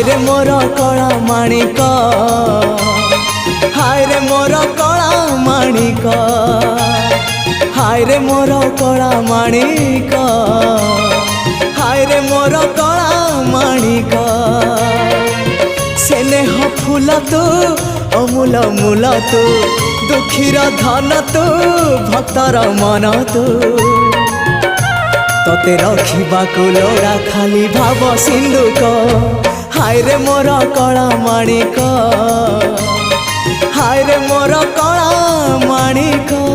हाय रे मोर कला माणिक हाय रे मोर कला माणिक हाय रे मोर कला माणिक हाय रे मोर कला माणिक स्नेह फूल तू अमूल मूल तू दुखीर धन तू भक्तर मन तू तोते रखा लोड़ा खाली भाव सिंधुक हाय रे मोर कला माणिक हाय रे मोर कला माणिक।